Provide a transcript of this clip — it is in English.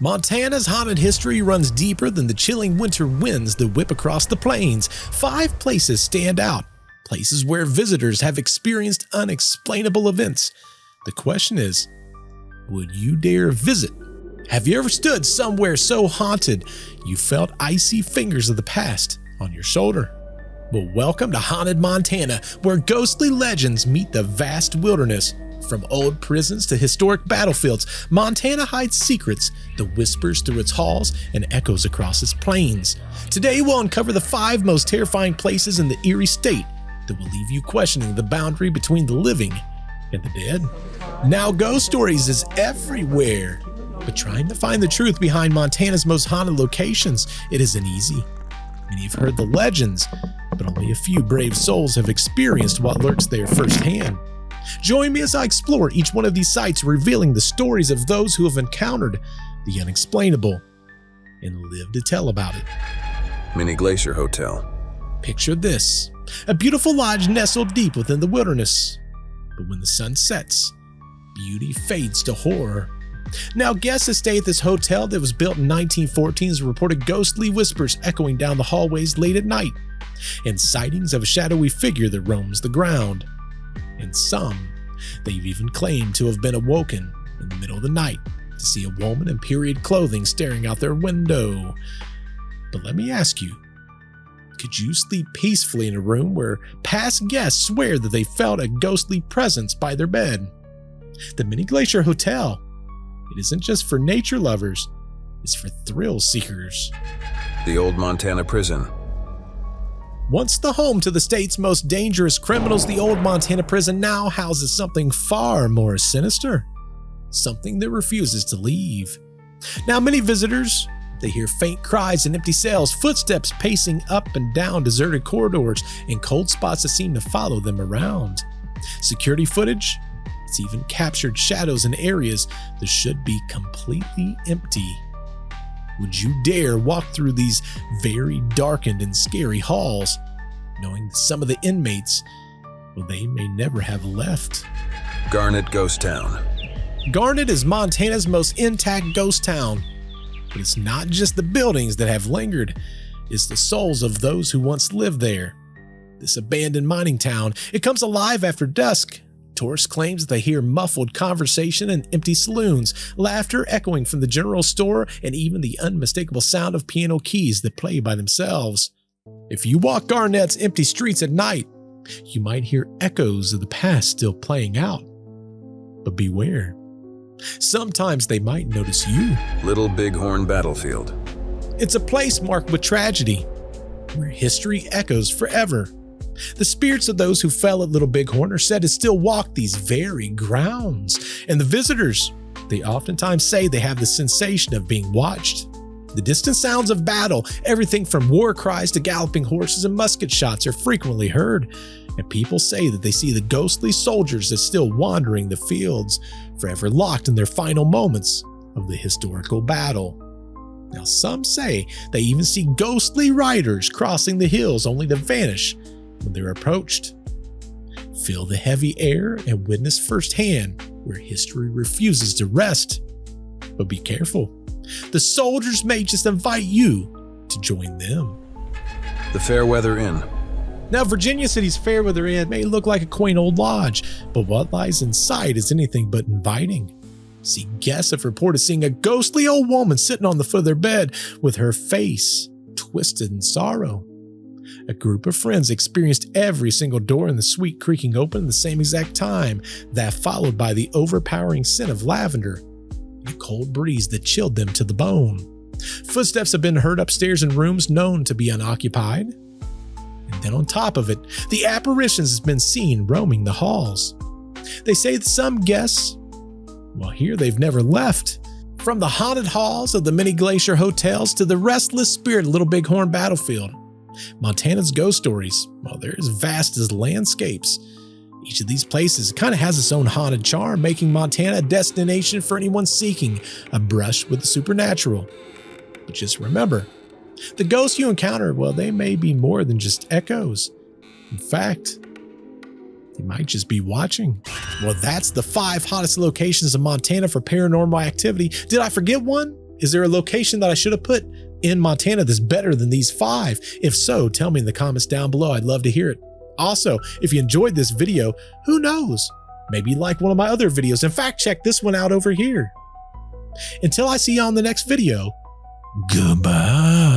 Montana's haunted history runs deeper than the chilling winter winds that whip across the plains. 5 places stand out, places where visitors have experienced unexplainable events. The question is, would you dare visit? Have you ever stood somewhere so haunted you felt icy fingers of the past on your shoulder? Well, welcome to Haunted Montana, where ghostly legends meet the vast wilderness. From old prisons to historic battlefields, Montana hides secrets that whispers through its halls and echoes across its plains. Today we'll uncover the 5 most terrifying places in the eerie state that will leave you questioning the boundary between the living and the dead. Now, ghost stories is everywhere, but trying to find the truth behind Montana's most haunted locations, it isn't easy. Many have heard the legends, but only a few brave souls have experienced what lurks there firsthand. Join me as I explore each one of these sites, revealing the stories of those who have encountered the unexplainable and lived to tell about it. Mini Glacier Hotel. Picture this, a beautiful lodge nestled deep within the wilderness. But when the sun sets, beauty fades to horror. Now, guests that stay at this hotel that was built in 1914 has reported ghostly whispers echoing down the hallways late at night, and sightings of a shadowy figure that roams the ground. And some, they've even claimed to have been awoken in the middle of the night to see a woman in period clothing staring out their window. But let me ask you, could you sleep peacefully in a room where past guests swear that they felt a ghostly presence by their bed? The Mini Glacier Hotel, it isn't just for nature lovers, it's for thrill seekers. The old Montana prison. Once the home to the state's most dangerous criminals, the old Montana prison now houses something far more sinister, something that refuses to leave. Now, many visitors, they hear faint cries in empty cells, footsteps pacing up and down deserted corridors, and cold spots that seem to follow them around. Security footage, it's even captured shadows in areas that should be completely empty. Would you dare walk through these very darkened and scary halls, knowing that some of the inmates, well, they may never have left? Garnet Ghost Town. Garnet is Montana's most intact ghost town, but it's not just the buildings that have lingered, it's the souls of those who once lived there. This abandoned mining town, it comes alive after dusk. Tourists claims they hear muffled conversation in empty saloons, laughter echoing from the general store, and even the unmistakable sound of piano keys that play by themselves. If you walk Garnet's empty streets at night, you might hear echoes of the past still playing out. But beware, sometimes they might notice you. Little Bighorn Battlefield. It's a place marked with tragedy, where history echoes forever. The spirits of those who fell at Little Bighorn are said to still walk these very grounds, and the visitors, they oftentimes say they have the sensation of being watched. The distant sounds of battle, everything from war cries to galloping horses and musket shots, are frequently heard, and people say that they see the ghostly soldiers that still wandering the fields, forever locked in their final moments of the historical battle. Now, some say they even see ghostly riders crossing the hills only to vanish when they're approached. Feel the heavy air and witness firsthand where history refuses to rest. But be careful, the soldiers may just invite you to join them. The Fairweather Inn. Now, Virginia City's Fairweather Inn may look like a quaint old lodge, but what lies inside is anything but inviting. See, guests have reported seeing a ghostly old woman sitting on the foot of their bed with her face twisted in sorrow. A group of friends experienced every single door in the suite creaking open at the same exact time, that followed by the overpowering scent of lavender and a cold breeze that chilled them to the bone. Footsteps have been heard upstairs in rooms known to be unoccupied. And then on top of it, the apparitions has been seen roaming the halls. They say that some guests, well, here they've never left. From the haunted halls of the Mini Glacier hotels to the restless spirit of Little Bighorn Battlefield, Montana's ghost stories, well, they're as vast as landscapes. Each of these places kind of has its own haunted charm, making Montana a destination for anyone seeking a brush with the supernatural. But just remember, the ghosts you encounter, well, they may be more than just echoes. In fact, they might just be watching. Well, that's the 5 hottest locations in Montana for paranormal activity. Did I forget one? Is there a location that I should have put in Montana that's better than these 5? If so, tell me in the comments down below. I'd love to hear it. Also, if you enjoyed this video, who knows? Maybe you like one of my other videos. In fact, check this one out over here. Until I see you on the next video, goodbye.